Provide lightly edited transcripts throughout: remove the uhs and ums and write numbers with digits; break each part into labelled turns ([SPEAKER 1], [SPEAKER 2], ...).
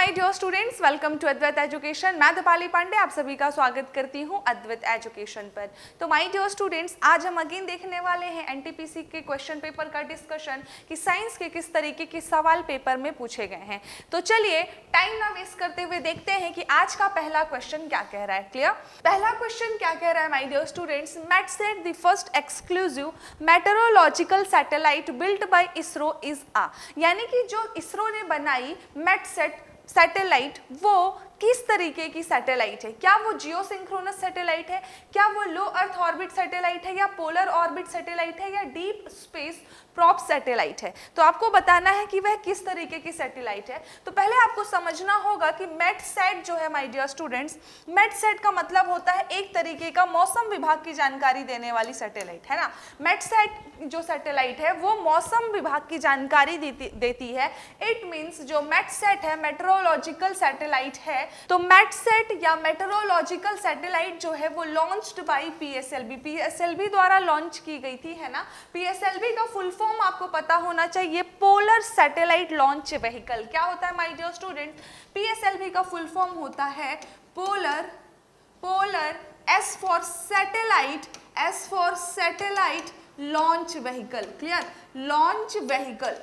[SPEAKER 1] My dear students, welcome to Advait education. मैं दीपाली पांडे आप सभी का स्वागत करती हूं अद्वैत एजुकेशन पर। तो माय डियर स्टूडेंट्स, आज हम अगेन देखने वाले हैं एनटीपीसी के क्वेश्चन पेपर का डिस्कशन कि साइंस के किस तरीके के सवाल पेपर में पूछे गए हैं। तो चलिए टाइम ना वेस्ट करते हुए देखते हैं कि आज का पहला क्वेश्चन क्या कह रहा है। क्लियर? पहला क्वेश्चन क्या कह रहा है my dear students, METSAT the first exclusive meteorological satellite built by ISRO is a, यानी कि जो इसरो ने बनाई मैटसेट सैटेलाइट वो किस तरीके की सैटेलाइट है। क्या वो जियोसिंक्रोनस सैटेलाइट है, क्या वो लो अर्थ ऑर्बिट सैटेलाइट है, या पोलर ऑर्बिट सैटेलाइट है, या डीप स्पेस प्रॉप सैटेलाइट है। तो आपको बताना है कि वह किस तरीके की सैटेलाइट है। तो पहले आपको समझना होगा कि मैटसेट जो है माय डियर स्टूडेंट्स, मैटसेट का मतलब होता है एक तरीके का मौसम विभाग की जानकारी देने वाली सैटेलाइट, है ना। मैटसेट जो सैटेलाइट है वो मौसम विभाग की जानकारी देती है। इट मींस जो मैटसेट है मेट्रोलॉजिकल सैटेलाइट है, तो मैटसेट या मेट्रोलॉजिकल सैटेलाइट जो है वो लॉन्च्ड बाय पीएसएलवी द्वारा लॉन्च की गई थी, है ना। पीएसएलवी का फुल फॉर्म आपको पता होना चाहिए, पोलर सैटेलाइट लॉन्च व्हीकल। क्या होता है माय डियर स्टूडेंट, पीएसएलवी का फुल फॉर्म होता है polar S for satellite launch vehicle. Clear? Launch vehicle.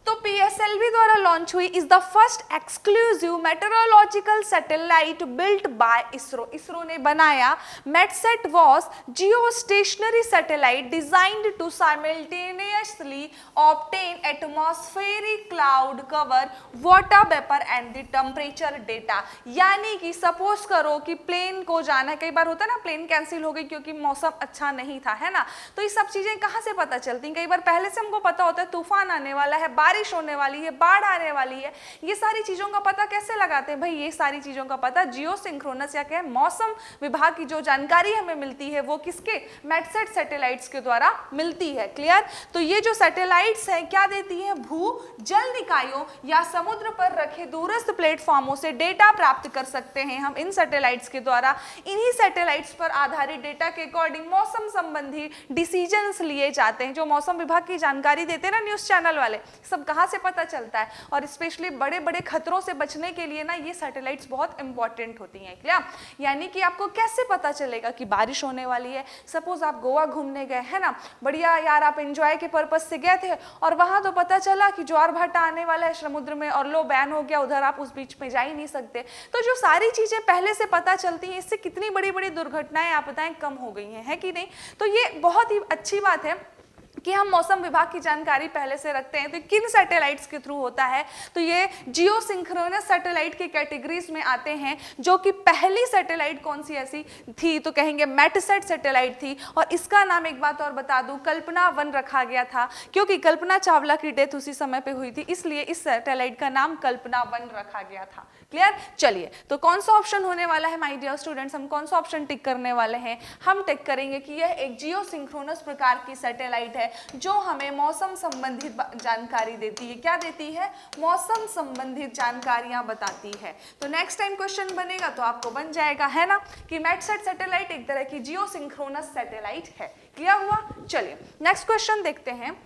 [SPEAKER 1] तो पीएसएलवी द्वारा लॉन्च हुई is the first exclusive meteorological satellite built by ISRO. ISRO ने बनाया। METSAT was geostationary satellite designed to simultaneously obtain atmospheric cloud cover, water vapour and the temperature data. यानी कि suppose करो कि plane को जाना है, कई बार होता है ना प्लेन कैंसिल हो गई क्योंकि मौसम अच्छा नहीं था, है ना। तो ये सब चीजें कहाँ से पता चलती हैं? कई बार पहले से हमको पता होता है तूफान आने वाला है, बारिश होने वाली है, बाढ़ आने वाली है। ये सारी चीजों का पता कैसे लगाते हैं भाई? ये सारी चीजों का पता जियोसिंक्रोनस या क्या मौसम विभाग की जो जानकारी हमें मिलती है वो किसके? मैटसेट सैटेलाइट्स के द्वारा मिलती है। क्लियर? तो ये जो सैटेलाइट्स हैं क्या देती हैं? भू जल निकायों या समुद्र पर रखे दूरस्थ प्लेटफॉर्मों से डेटा प्राप्त कर सकते हैं हम इन सैटेलाइट्स के द्वारा। इन्हीं सैटेलाइट्स पर आधारित डेटा के अकॉर्डिंग मौसम संबंधी डिसीजंस लिए जाते हैं। जो मौसम विभाग की जानकारी देते हैं ना न्यूज चैनल वाले, सब कहाँ से पता चलता है? और स्पेशली बड़े बड़े खतरों से बचने के लिए ना ये सैटेलाइट्स बहुत इंपॉर्टेंट होती हैं। क्लियर? यानी कि आपको कैसे पता चलेगा कि बारिश होने वाली है? सपोज आप गोवा घूमने गए, है ना, बढ़िया यार, आप एंजॉय के पर्पज से गए थे और वहां तो पता चला कि ज्वार भाटा आने वाला है समुद्र में और लो बैन हो गया, उधर आप उस बीच में जा ही नहीं सकते। तो जो सारी चीजें पहले से पता चलती हैं, इससे कितनी बड़ी बड़ी दुर्घटनाएं आपदाएं कम हो गई हैं, है कि नहीं? तो ये बहुत ही अच्छी बात है कि हम मौसम विभाग की जानकारी पहले से रखते हैं। तो किन सैटेलाइट्स के थ्रू होता है? तो ये जियोसिंक्रोनस सैटेलाइट के कैटेगरीज में आते हैं। जो कि पहली सैटेलाइट कौन सी ऐसी थी? तो कहेंगे मैटसेट सैटेलाइट थी। और इसका नाम एक बात और बता दूं, कल्पना 1 रखा गया था क्योंकि कल्पना चावला की डेथ उसी समय पे हुई थी, इसलिए इस सैटेलाइट का नाम कल्पना 1 रखा गया था। क्लियर? चलिए, तो कौन सा ऑप्शन होने वाला है माय डियर स्टूडेंट्स? हम कौन सा ऑप्शन टिक करने वाले हैं? हम टिक करेंगे कि यह एक जियोसिंक्रोनस प्रकार की सैटेलाइट है जो हमें मौसम संबंधित जानकारी देती है। क्या देती है? मौसम संबंधित जानकारियां बताती है। तो नेक्स्ट टाइम क्वेश्चन बनेगा तो आपको बन जाएगा, है ना, कि मैटसेट सैटेलाइट एक तरह की जियोसिंक्रोनस सैटेलाइट है। क्लियर हुआ? चलिए नेक्स्ट क्वेश्चन देखते हैं।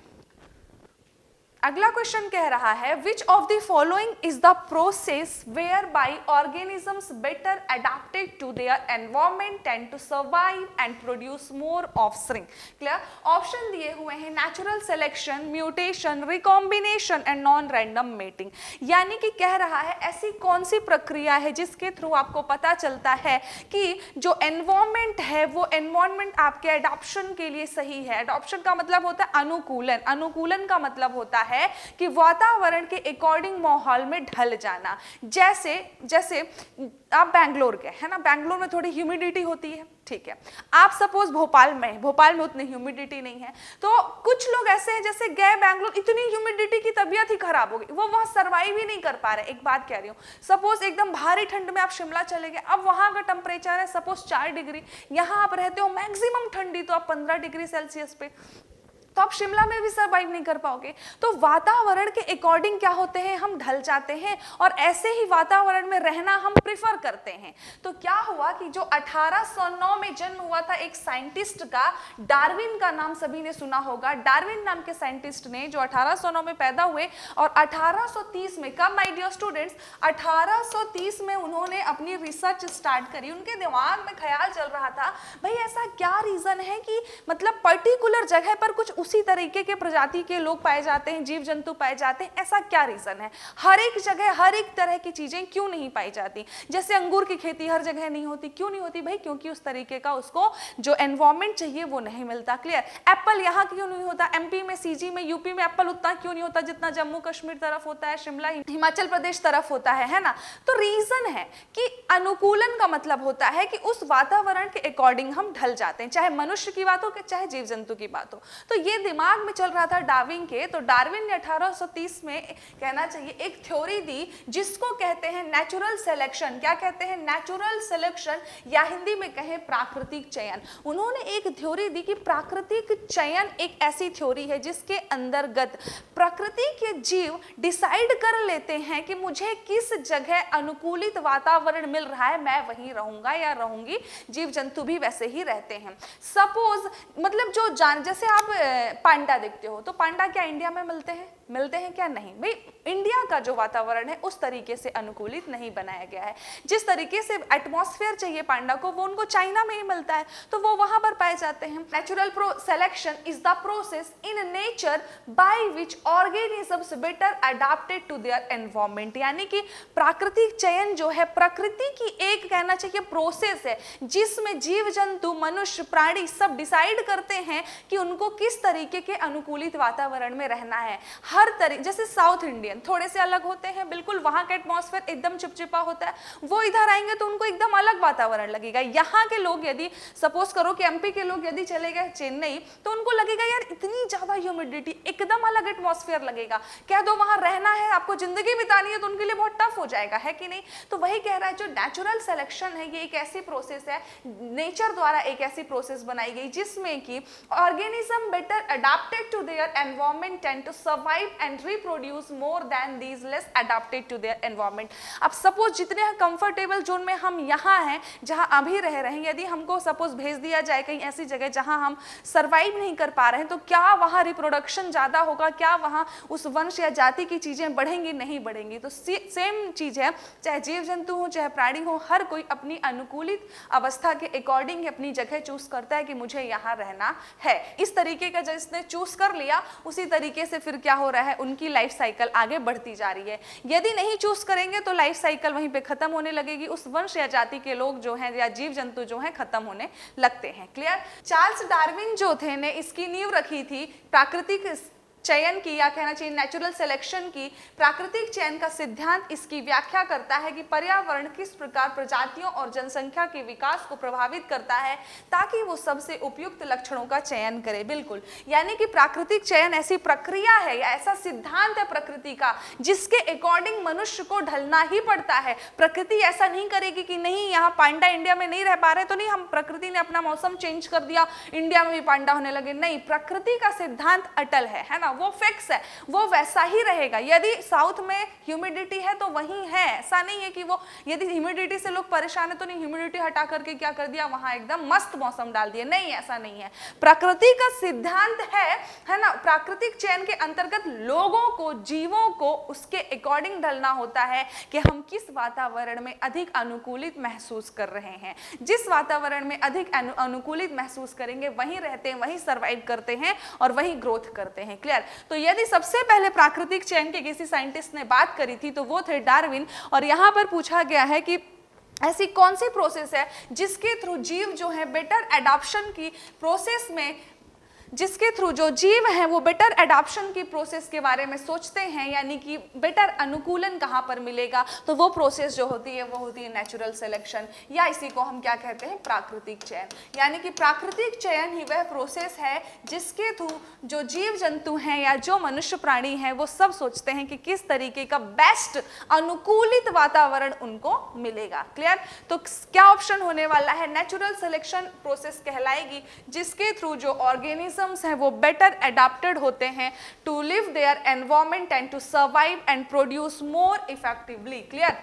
[SPEAKER 1] अगला क्वेश्चन कह रहा है which of the following is the process whereby organisms better adapted to their environment tend to survive and produce more offspring. Clear? Option दिए हुए हैं natural selection, mutation, recombination and non random mating. यानी कि कह रहा है ऐसी कौन सी प्रक्रिया है जिसके थ्रू आपको पता चलता है कि जो एनवायरनमेंट है वो एनवायरनमेंट आपके एडॉप्शन के लिए सही है। एडॉप्शन का मतलब होता है अनुकूलन, अनुकूलन का मतलब होता है कि वातावरण के अकॉर्डिंग माहौल में ढल जाना। जैसे आप बेंगलोर गए, है ना, बेंगलोर में थोड़ी ह्यूमिडिटी होती है, ठीक है। आप सपोज भोपाल में उतनी ह्यूमिडिटी नहीं है। तो कुछ लोग ऐसे हैं जैसे गए बेंगलोर, इतनी ह्यूमिडिटी की तबीयत ही खराब हो गई, वो वहां सर्वाइव ही नहीं कर पा रहे। एक बात कह रही हूँ, सपोज एकदम भारी ठंड में आप शिमला चले गए, अब वहां का टेम्परेचर है सपोज 4 डिग्री, यहाँ आप रहते हो मैक्सिमम ठंडी तो आप 15 डिग्री सेल्सियस पे। तो आप शिमला में भी सर्वाइव नहीं कर पाओगे। तो वातावरण के अकॉर्डिंग क्या होते हैं, हम ढल जाते हैं और ऐसे ही वातावरण में रहना हम प्रिफर करते हैं। तो क्या हुआ कि जो 1809 में जन्म हुआ था एक साइंटिस्ट का, डार्विन का नाम सभी ने सुना होगा। डार्विन नाम के साइंटिस्ट ने जो 1809 में पैदा हुए और 1830 में, कब माय डियर स्टूडेंट्स, 1830 में उन्होंने अपनी रिसर्च स्टार्ट करी। उनके दिमाग में ख्याल चल रहा था, भाई ऐसा क्या रीजन है कि मतलब पर्टिकुलर जगह पर कुछ उसी तरीके के प्रजाति के लोग पाए जाते हैं, जीव जंतु पाए जाते हैं, ऐसा क्या रीजन है, हर एक जगह हर एक तरह की चीजें क्यों नहीं पाई जाती। जैसे अंगूर की खेती हर जगह नहीं होती, क्यों नहीं होती भाई, क्योंकि उस तरीके का उसको जो एनवायरमेंट चाहिए वो नहीं मिलता। क्लियर। एप्पल यहाँ क्यों नहीं होता, एमपी में, सीजी में, यूपी में एप्पल उतना क्यों नहीं होता जितना जम्मू कश्मीर तरफ होता है, शिमला हिमाचल प्रदेश तरफ होता है ना। तो रीजन है कि अनुकूलन का मतलब होता है कि उस वातावरण के अकॉर्डिंग हम ढल जाते हैं, चाहे मनुष्य की बात हो चाहे जीव जंतु की बात हो। तो ये दिमाग में चल रहा था डार्विन के। तो डार्विन ने 1830 में कहना चाहिए एक थ्योरी दी जिसको कहते हैं नेचुरल सिलेक्शन। क्या कहते हैं, नेचुरल सिलेक्शन, या हिंदी में कहें प्राकृतिक चयन। उन्होंने एक थ्योरी दी कि प्राकृतिक चयन एक ऐसी थ्योरी है जिसके अंतर्गत प्रकृति के जीव डिसाइड कर लेते हैं कि मुझे किस जगह अनुकूलित वातावरण मिल रहा है, मैं वहीं रहूंगा या रहूंगी। जीव जंतु भी वैसे ही रहते हैं। सपोज मतलब जो जैसे आप पांडा देखते हो, तो पांडा क्या इंडिया में मिलते हैं, मिलते हैं क्या, नहीं भाई। इंडिया का जो वातावरण है उस तरीके से अनुकूलित नहीं बनाया गया है। जिस तरीके से एटमॉस्फेयर चाहिए पांडा को वो उनको चाइना में ही मिलता है, तो वो वहां पर पाए जाते हैं। Natural selection is the process in nature by which organisms better adapted to their environment. यानी कि प्राकृतिक चयन जो है प्रकृति की एक कहना चाहिए प्रोसेस है जिसमें जीव जंतु, मनुष्य, प्राणी सब डिसाइड करते हैं कि उनको किस तरीके के अनुकूलित वातावरण में रहना है। हर तरीके, जैसे साउथ इंडियन थोड़े से अलग होते हैं, बिल्कुल वहां का एटमॉस्फेयर एकदम चिपचिपा होता है, वो इधर आएंगे तो उनको एकदम अलग वातावरण लगेगा। यहाँ के लोग यदि सपोज करो कि एमपी के लोग यदि चले गए चेन्नई, तो उनको लगेगा यार इतनी ज्यादा ह्यूमिडिटी, एकदम अलग एटमॉस्फेयर लगेगा। कह दो वहां रहना है, आपको जिंदगी बितानी है, तो उनके लिए बहुत टफ हो जाएगा, है कि नहीं। तो वही कह रहा है जो नेचुरल सिलेक्शन है ये एक ऐसी प्रोसेस है, नेचर द्वारा एक ऐसी प्रोसेस बनाई गई जिसमें कि organism better adapted to their environment tend to survive and reproduce more than these less adapted to their environment. अब सपोज जितने कंफर्टेबल जोन में हम यहाँ हैं, जहाँ अभी रह रहे हैं, यदि हमको सपोज भेज दिया जाए कहीं ऐसी जगह जहाँ हम सर्वाइव नहीं कर पा रहे हैं, तो क्या वहाँ रिप्रोडक्शन ज़्यादा होगा, क्या वहाँ उस वंश या जाति की चीज़ें बढ़ेंगी, नहीं बढ़ेंगी। तो सेम चीज़ है, चाहे जीव जंतु हो चाहे प्राणी हो, हर कोई अपनी अनुकूलित अवस्था के अकॉर्डिंग अपनी जगह चूज करता है कि मुझे यहाँ रहना है। इस तरीके का जिसने चूज कर लिया उसी तरीके से फिर क्या हो रहा है, उनकी लाइफ साइकिल आगे बढ़ती जा रही है। यदि नहीं चूज करेंगे तो लाइफ साइकिल वहीं पे खत्म होने लगेगी, उस वंश या जाति के लोग जो हैं या जीव जंतु जो हैं खत्म होने लगते हैं। क्लियर। चार्ल्स डार्विन जो थे ने इसकी नींव रखी थी प्राकृतिक चयन की, या कहना चाहिए नेचुरल सिलेक्शन की। प्राकृतिक चयन का सिद्धांत इसकी व्याख्या करता है कि पर्यावरण किस प्रकार प्रजातियों और जनसंख्या के विकास को प्रभावित करता है ताकि वो सबसे उपयुक्त लक्षणों का चयन करे। बिल्कुल, यानी कि प्राकृतिक चयन ऐसी प्रक्रिया है या ऐसा सिद्धांत है प्रकृति का जिसके अकॉर्डिंग मनुष्य को ढलना ही पड़ता है। प्रकृति ऐसा नहीं करेगी कि नहीं यहाँ पांडा इंडिया में नहीं रह पा रहे तो नहीं, हम प्रकृति ने अपना मौसम चेंज कर दिया, इंडिया में भी पांडा होने लगे। नहीं, प्रकृति का सिद्धांत अटल है ना, वो फिक्स है, वो वैसा ही रहेगा। यदि साउथ में ह्यूमिडिटी है तो वहीं है, ऐसा नहीं है कि वो यदि ह्यूमिडिटी से लोग परेशान है तो नहीं ह्यूमिडिटी हटा करके क्या कर दिया वहां एकदम मस्त मौसम डाल दिया, नहीं ऐसा नहीं है। प्रकृति का सिद्धांत है ना। प्राकृतिक चयन के अंतर्गत लोगों को, जीवों को उसके अकॉर्डिंग ढलना होता है कि हम किस वातावरण में अधिक अनुकूलित महसूस कर रहे हैं। जिस वातावरण में अधिक अनुकूलित महसूस करेंगे वहीं रहते हैं, वहीं सर्वाइव करते हैं और वहीं ग्रोथ करते हैं। क्लियर। तो यदि सबसे पहले प्राकृतिक चयन के किसी साइंटिस्ट ने बात करी थी तो वो थे डार्विन। और यहाँ पर पूछा गया है कि ऐसी कौन सी प्रोसेस है जिसके थ्रू जीव जो है बेटर एडॉप्शन की प्रोसेस में, जिसके थ्रू जो जीव हैं वो बेटर एडॉप्शन की प्रोसेस के बारे में सोचते हैं, यानी कि बेटर अनुकूलन कहाँ पर मिलेगा। तो वो प्रोसेस जो होती है वो होती है नेचुरल सिलेक्शन, या इसी को हम क्या कहते हैं, प्राकृतिक चयन। यानी कि प्राकृतिक चयन ही वह प्रोसेस है जिसके थ्रू जो जीव जंतु हैं या जो मनुष्य प्राणी हैं वो सब सोचते हैं कि किस तरीके का बेस्ट अनुकूलित वातावरण उनको मिलेगा। क्लियर। तो क्या ऑप्शन होने वाला है, नेचुरल सिलेक्शन प्रोसेस कहलाएगी जिसके थ्रू जो ऑर्गेनिज्म ऑर्गेनिजम्स हैं वो बेटर एडाप्टेड होते हैं to live their environment and to survive and produce more effectively. Clear.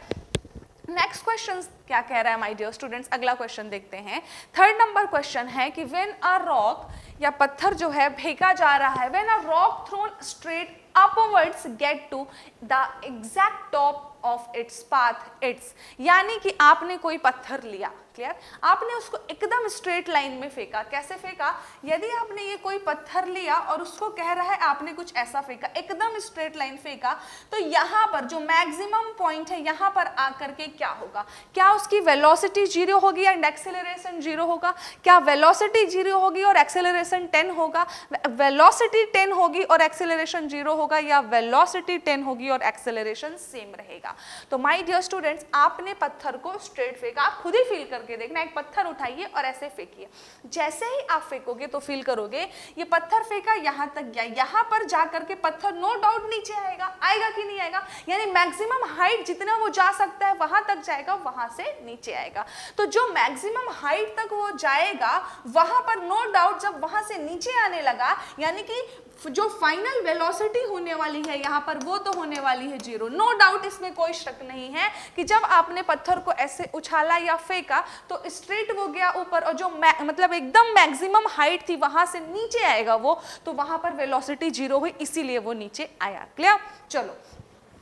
[SPEAKER 1] Next question क्या कह रहा है माय डियर स्टूडेंट्स, अगला क्वेश्चन देखते हैं। थर्ड नंबर क्वेश्चन है कि व्हेन अ रॉक या पत्थर जो है फेंका जा रहा है, when a rock thrown straight upwards get to the exact top of its path its, यानी कि आपने कोई पत्थर लिया, क्लियर, आपने उसको एकदम स्ट्रेट लाइन में फेंका। कैसे फेंका? यदि आपने ये कोई पत्थर लिया और उसको कह रहा है आपने कुछ ऐसा फेंका, एकदम स्ट्रेट लाइन फेंका, तो यहाँ पर जो मैक्सिमम पॉइंट है यहाँ पर आकर के क्या होगा? क्या उसकी वेलोसिटी 0 होगी एंड एक्सेलरेशन 0 होगा? क्या वेलोसिटी 0 होगी और एक्सेलरेशन 10 होगा? वेलोसिटी 10 होगी और एक्सेलरेशन 0 होगा, या वेलोसिटी 10 होगी और एक्सेलरेशन सेम रहेगा? तो माय डियर स्टूडेंट्स, आपने पत्थर को स्ट्रेट फेंका, आप खुद ही फील करके देखना, एक पत्थर उठाइए और ऐसे फेंकिए। जैसे ही आप फेंकोगे तो फील करोगे ये पत्थर फेंका यहाँ तक गया, यहाँ पर जाकर के पत्थर नो डाउट नीचे आएगा, आएगा कि नहीं आएगा? यानी मैक्सिमम हाइट जितना वो जा सकता है वहां तक जाएगा, वहां से नीचे आएगा। तो जो मैक्सिमम हाइट तक वो जाएगा वहां पर नो डाउट जब वहां से नीचे आने लगा, यानी कि जो फाइनल वेलोसिटी होने वाली है यहाँ पर वो तो होने वाली है 0। नो डाउट, इसमें कोई शक नहीं है कि जब आपने पत्थर को ऐसे उछाला या फेंका तो स्ट्रेट वो गया ऊपर, और जो मतलब एकदम मैक्सिमम हाइट थी वहां से नीचे आएगा वो, तो वहां पर वेलोसिटी 0 हुई, इसीलिए वो नीचे आया। क्लियर? चलो,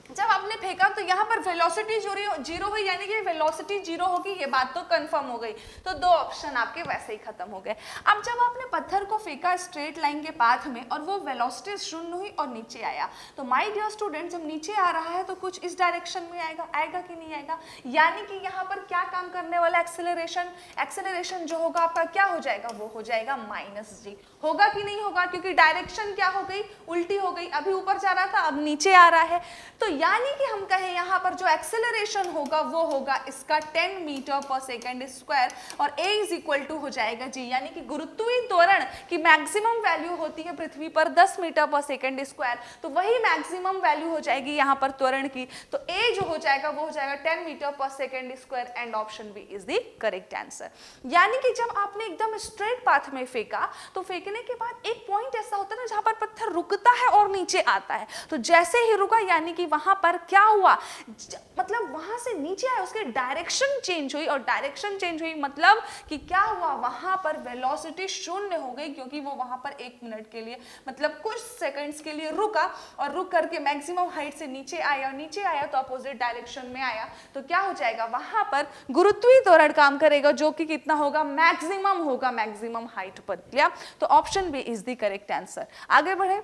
[SPEAKER 1] जब आपने फेंका तो यहाँ पर वेलोसिटी 0 हुई, यानी कि वेलोसिटी 0 होगी, ये बात तो कंफर्म हो गई। तो दो ऑप्शन आपके वैसे ही खत्म हो गए। अब जब आपने पत्थर को फेंका स्ट्रेट लाइन के पाथ में और वो वेलोसिटी 0 हुई और नीचे आया, तो माय डियर स्टूडेंट जब नीचे आ रहा है तो कुछ इस डायरेक्शन में आएगा, आएगा कि नहीं आएगा? यानी कि यहाँ पर क्या काम करने वाला? एक्सेलरेशन जो होगा आपका क्या हो जाएगा? वो हो जाएगा -g। होगा कि नहीं होगा? क्योंकि डायरेक्शन क्या हो गई? उल्टी हो गई। अभी ऊपर जा रहा था, अब नीचे आ रहा है। तो यानी कि हम कहें यहाँ पर जो एक्सेलरेशन होगा वो होगा इसका 10 मीटर पर सेकेंड स्क्वायर, और a इज इक्वल टू हो जाएगा g, यानी कि गुरुत्वीय त्वरण की मैक्सिमम वैल्यू होती है पृथ्वी पर 10 मीटर पर सेकेंड स्क्वायर, तो वही मैक्सिमम वैल्यू हो जाएगी यहाँ पर त्वरण की। तो a जो हो जाएगा वो हो जाएगा 10 metre per second square, and option B is the correct answer. यानी कि जब आपने एकदम स्ट्रेट पाथ में फेंका तो फेंकने के बाद एक पॉइंट ऐसा होता है ना जहाँ पर पत्थर रुकता है और नीचे आता है, तो जैसे ही रुका यानी कि वहां पर क्या हुआ? मतलब वहां से नीचे आया, उसकी डायरेक्शन चेंज हुई, और डायरेक्शन चेंज हुई मतलब कि क्या हुआ? वहां पर वेलोसिटी 0 हो गई, क्योंकि वो वहां पर 1 मिनट के लिए मतलब कुछ सेकंड्स के लिए रुका, और रुक करके मैक्सिमम हाइट से नीचे आया, और नीचे आया तो अपोजिट डायरेक्शन में आया, तो क्या हो जाएगा? वहां पर गुरुत्वीय त्वरण काम करेगा, जो कि कितना होगा? मैक्सिमम होगा, मैक्सिमम हाइट पर। क्लियर? तो option B is the correct answer. आगे बढ़े,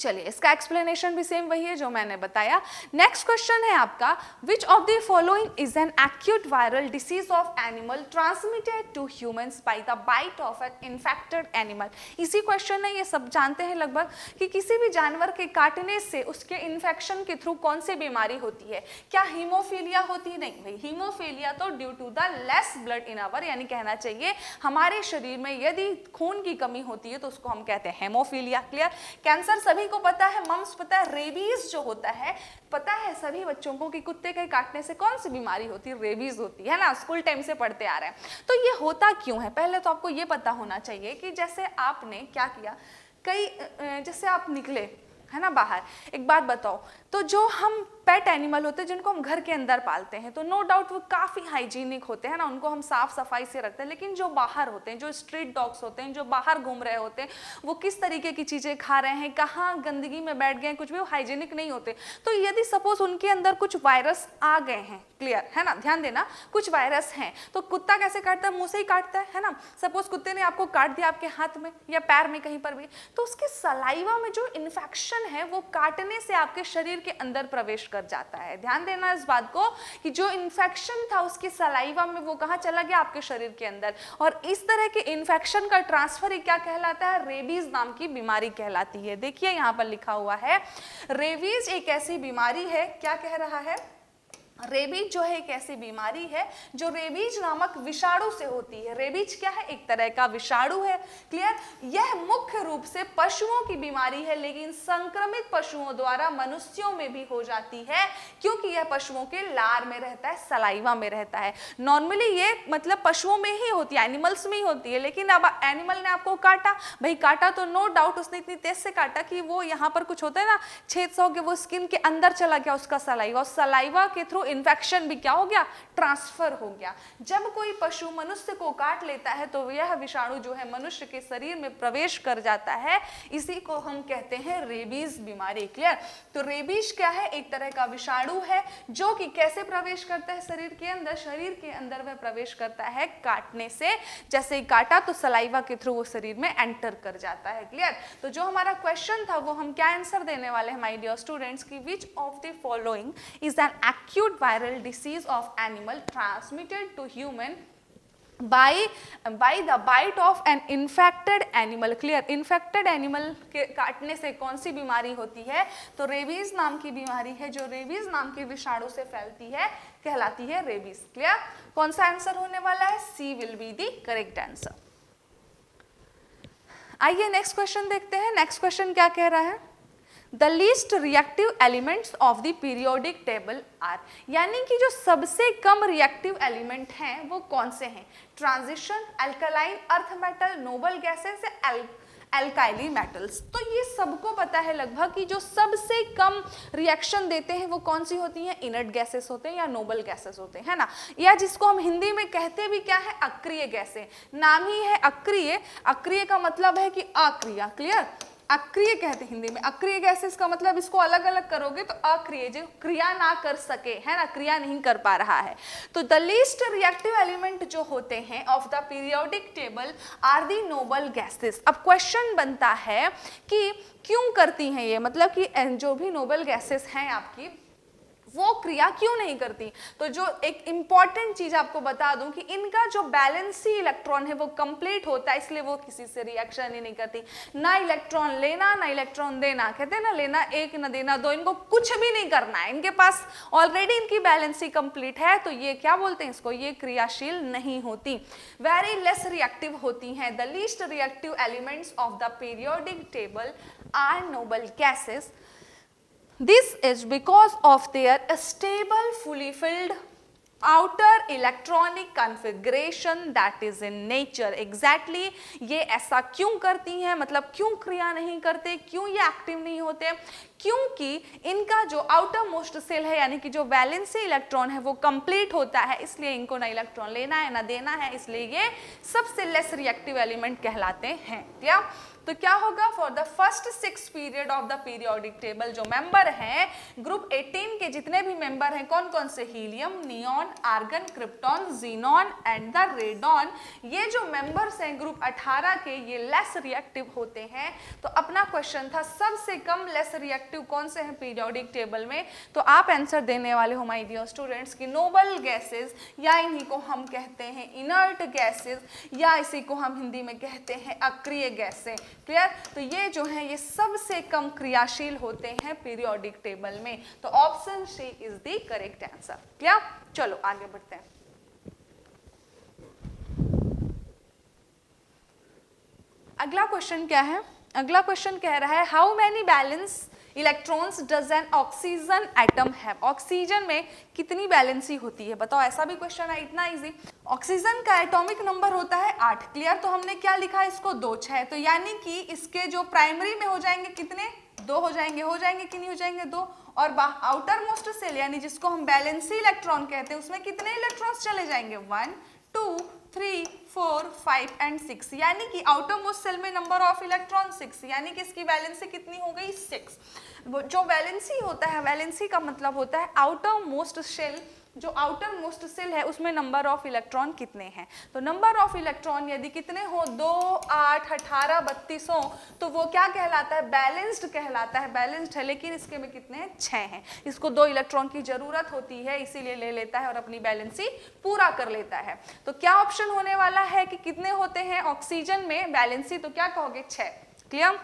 [SPEAKER 1] चलिए इसका एक्सप्लेनेशन भी सेम वही है जो मैंने बताया। नेक्स्ट क्वेश्चन है आपका, which of the following is an acute viral disease of animal transmitted to humans by the bite of an infected animal. इसी क्वेश्चन है, ये सब जानते हैं लगभग कि किसी भी जानवर के काटने से उसके इन्फेक्शन के थ्रू कौन सी बीमारी होती है? क्या हीमोफीलिया होती है? नहीं भाई, हीमोफीलिया तो due to the less blood in our, यानी कहना चाहिए हमारे शरीर में यदि खून की कमी होती है तो उसको हम कहते हैं हेमोफीलिया। क्लियर? कैंसर सभी को पता है, मम्स पता है, रेबीज जो होता है पता है सभी बच्चों को कि कुत्ते के काटने से कौन सी बीमारी होती है? रेबीज होती है ना, स्कूल टाइम से पढ़ते आ रहे हैं। तो ये होता क्यों है? पहले तो आपको ये पता होना चाहिए कि जैसे आपने क्या किया, जैसे आप निकले है ना बाहर, एक बात बताओ, तो जो हम पेट एनिमल होते हैं जिनको हम घर के अंदर पालते हैं तो नो डाउट वो काफ़ी हाइजीनिक होते हैं ना, उनको हम साफ सफाई से रखते हैं। लेकिन जो बाहर होते हैं, जो स्ट्रीट डॉग्स होते हैं, जो बाहर घूम रहे होते हैं, वो किस तरीके की चीज़ें खा रहे हैं, कहाँ गंदगी में बैठ गए हैं, कुछ भी वो हाइजीनिक नहीं होते। तो यदि सपोज उनके अंदर कुछ वायरस आ गए हैं, क्लियर है ना, ध्यान देना, कुछ वायरस हैं, तो कुत्ता कैसे काटता है? मुंह से ही काटता है ना। सपोज कुत्ते ने आपको काट दिया आपके हाथ में या पैर में कहीं पर भी, तो उसके सलाइवा में जो इन्फेक्शन है वो काटने से आपके शरीर के अंदर प्रवेश कर जाता है। ध्यान देना इस बात को कि जो इन्फेक्शन था उसके सलाइवा में वो कहाँ चला गया? आपके शरीर के अंदर। और इस तरह के इन्फेक्शन का ट्रांसफर ही क्या कहलाता है? रेबीज नाम की बीमारी कहलाती है। देखिए यहाँ पर लिखा हुआ है, रेबीज एक ऐसी बीमारी है, क्या कह रहा है? रेबीज जो है एक ऐसी बीमारी है जो रेबीज नामक विषाणु से होती है। रेबीज क्या है? एक तरह का विषाणु है। क्लियर? यह मुख्य रूप से पशुओं की बीमारी है, लेकिन संक्रमित पशुओं द्वारा मनुष्यों में भी हो जाती है, क्योंकि यह पशुओं के लार में रहता है, सलाइवा में रहता है। नॉर्मली ये मतलब पशुओं में ही होती है, एनिमल्स में ही होती है, लेकिन अब एनिमल ने आपको काटा, भाई काटा तो नो डाउट उसने इतनी तेज से काटा कि वो यहाँ पर कुछ होता है ना, छेद सा हो गया, वो स्किन के अंदर चला गया उसका सलाइवा, और सलाइवा के थ्रू इन्फेक्शन भी क्या हो गया? ट्रांसफर हो गया। जब कोई पशु मनुष्य को काट लेता है तो यह विषाणु जो है मनुष्य के शरीर में प्रवेश कर जाता है, इसी को हम कहते हैं रेबीज बीमारी। क्लियर? तो रेबीज क्या है? एक तरह का विषाणु है जो कि कैसे प्रवेश करता है शरीर के अंदर? शरीर के अंदर वह प्रवेश करता है काटने से। जैसे ही काटा तो सलाइवा के थ्रू वो शरीर में एंटर कर जाता है। क्लियर? तो जो हमारा क्वेश्चन था वो हम क्या आंसर देने वाले हैं माय डियर स्टूडेंट्स की which of the following is an acute viral disease of animal transmitted to human by the bite of an infected animal। Clear? Infected animal के काटने से कौन सी बीमारी होती है? तो रेबीज नाम की बीमारी है जो रेबीज नाम के विषाणु से फैलती है, कहलाती है रेबीज। क्लियर? कौन सा आंसर होने वाला है? C will be the correct answer. आइए नेक्स्ट क्वेश्चन देखते हैं। नेक्स्ट क्वेश्चन क्या कह रहा है? The least reactive elements of the periodic table are, यानी कि जो सबसे कम रिएक्टिव एलिमेंट हैं वो कौन से हैं? Transition, alkaline, earth metal, noble gases, alkali metals. तो ये सबको पता है लगभग कि जो सबसे कम रिएक्शन देते हैं वो कौन सी होती हैं? इनर्ट गैसेस होते हैं या नोबल गैसेस होते हैं, है ना, या जिसको हम हिंदी में कहते भी क्या है? अक्रिय गैसें। नाम ही है अक्रिय, अक्रिय का मतलब है कि अक्रिया। क्लियर? अक्रिय कहते हैं हिंदी में। अक्रिय गैसेस का मतलब इसको अलग अलग करोगे तो अक्रिय, जो क्रिया ना कर सके, है ना, क्रिया नहीं कर पा रहा है। तो द लीस्ट रिएक्टिव एलिमेंट जो होते हैं of the periodic table are the noble gases. अब क्वेश्चन बनता है कि क्यों करती हैं ये, मतलब कि जो भी नोबल गैसेस हैं आपकी वो क्रिया क्यों नहीं करती? तो जो एक इंपॉर्टेंट चीज आपको बता दूं कि इनका जो बैलेंसी इलेक्ट्रॉन है वो कंप्लीट होता है, इसलिए वो किसी से रिएक्शन ही नहीं करती। ना इलेक्ट्रॉन लेना ना इलेक्ट्रॉन देना, कहते हैं ना लेना एक ना देना दो, इनको कुछ भी नहीं करना है, इनके पास ऑलरेडी इनकी बैलेंसी कंप्लीट है, तो ये क्या बोलते हैं इसको? ये क्रियाशील नहीं होती, वेरी लेस रिएक्टिव होती हैं। The least reactive elements of the periodic table are noble gases. This is because of their stable, fully filled outer electronic configuration that is in nature। Exactly ये ऐसा क्यों करती हैं, मतलब क्यों क्रिया नहीं करते, क्यों ये एक्टिव नहीं होते? क्योंकि इनका जो आउटर मोस्ट सेल है यानी कि जो वैलेंसी इलेक्ट्रॉन है वो कंप्लीट होता है, इसलिए इनको ना इलेक्ट्रॉन लेना है ना देना है, इसलिए ये सबसे लेस रिएक्टिव एलिमेंट कहलाते हैं। क्या? तो क्या होगा? For the first 6 period of the periodic table जो मेंबर हैं ग्रुप 18 के जितने भी मेंबर हैं कौन कौन से? Helium, neon, argon, krypton, xenon and the radon. ये जो मेंबर्स हैं ग्रुप 18 के ये लेस रिएक्टिव होते हैं। तो अपना क्वेश्चन था सबसे कम लेस रिएक्टिव कौन से हैं पीरियोडिक टेबल में? तो आप आंसर देने वाले हो माय डियर स्टूडेंट्स की नोबल गैसेस, या इन्हीं को हम कहते हैं इनर्ट गैसेस, या इसी को हम हिंदी में कहते हैं अक्रिय गैसें। क्लियर? तो ये जो है ये सबसे कम क्रियाशील होते हैं पीरियोडिक टेबल में। तो option C is the correct answer. Clear? चलो आगे बढ़ते हैं। अगला क्वेश्चन क्या है? अगला क्वेश्चन कह रहा है how many balance electrons does N oxygen atom have. Oxygen में कितनी बैलेंसी होती है बताओ? ऐसा भी क्वेश्चन है, इतना इजी। ऑक्सीजन का एटॉमिक नंबर होता है 8। क्लियर? तो हमने क्या लिखा है इसको? 2 6, तो यानी कि इसके जो प्राइमरी में हो जाएंगे कितने? 2 हो जाएंगे कि नहीं हो जाएंगे? 2। और आउटर मोस्ट सेल यानी जिसको हम बैलेंसी इलेक्ट्रॉन कहते हैं उसमें कितने इलेक्ट्रॉन्स चले जाएंगे? 1 2 3 4 5 एंड 6, यानी कि आउटर मोस्ट सेल में नंबर ऑफ इलेक्ट्रॉन 6, यानी कि इसकी वैलेंसी कितनी हो गई? 6। जो वैलेंसी होता है, वैलेंसी का मतलब होता है आउटर मोस्ट सेल, जो आउटर मोस्ट सेल है उसमें नंबर ऑफ इलेक्ट्रॉन कितने हैं। तो नंबर ऑफ इलेक्ट्रॉन यदि कितने हो? 2 8 18 32 हो तो वो क्या कहलाता है? बैलेंस्ड कहलाता है। बैलेंस्ड है, लेकिन इसके में कितने हैं? 6 हैं। इसको 2 इलेक्ट्रॉन की जरूरत होती है, इसीलिए ले लेता है और अपनी बैलेंसी पूरा कर लेता है। तो क्या ऑप्शन होने वाला है कि कितने होते हैं ऑक्सीजन में बैलेंसी? तो क्या कहोगे? 6। क्लियर?